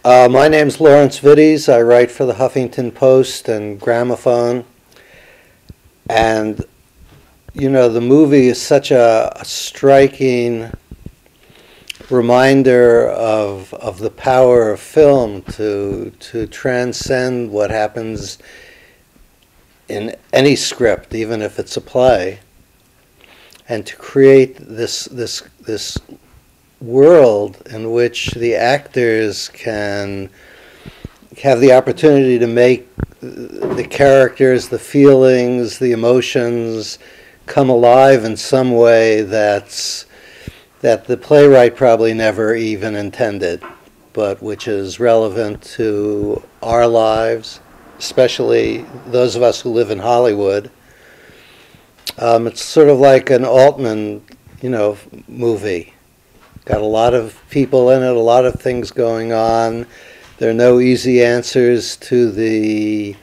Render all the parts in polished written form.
My name's Laurence Vides. I write for the Huffington Post and Gramophone. And, the movie is such a striking reminder of the power of film to transcend what happens in any script, even if it's a play, and to create this world in which the actors can have the opportunity to make the characters, the feelings, the emotions come alive in some way that the playwright probably never even intended, but which is relevant to our lives, especially those of us who live in Hollywood. It's sort of like an Altman, movie. Got a lot of people in it, a lot of things going on. There are no easy answers to the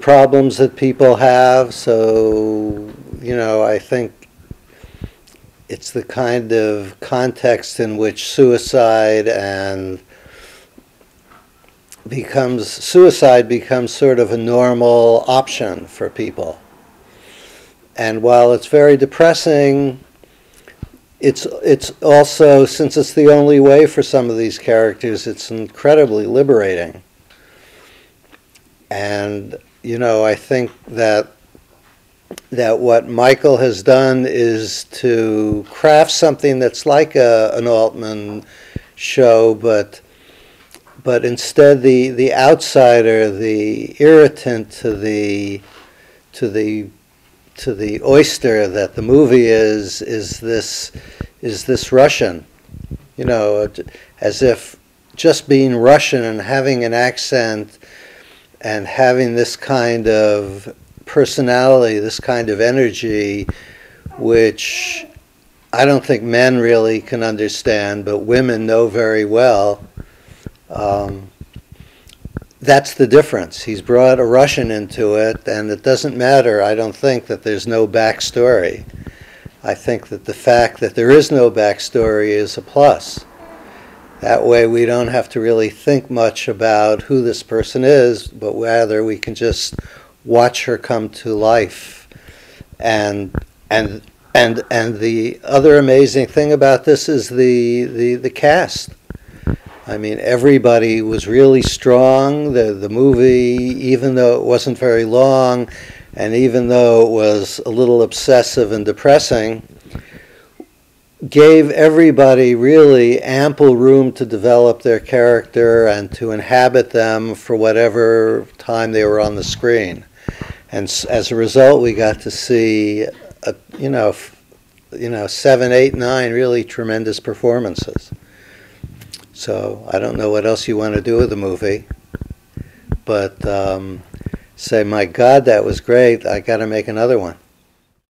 problems that people have. So, I think it's the kind of context in which suicide becomes sort of a normal option for people. And while it's very depressing, it's also, since it's the only way for some of these characters, it's incredibly liberating. And, I think that what Michael has done is to craft something that's like an Altman show, but instead the outsider, the irritant to the oyster that the movie is this Russian, as if just being Russian and having an accent and having this kind of personality, this kind of energy, which I don't think men really can understand, but women know very well. That's the difference. He's brought a Russian into it, and it doesn't matter, I don't think, that there's no backstory. I think that the fact that there is no backstory is a plus. That way we don't have to really think much about who this person is, but rather we can just watch her come to life. And the other amazing thing about this is the cast. I mean, everybody was really strong. The movie, even though it wasn't very long, and even though it was a little obsessive and depressing, gave everybody really ample room to develop their character and to inhabit them for whatever time they were on the screen. And as a result, we got to see, 7, 8, 9 really tremendous performances. So I don't know what else you want to do with the movie, but say, my God, that was great. I got to make another one.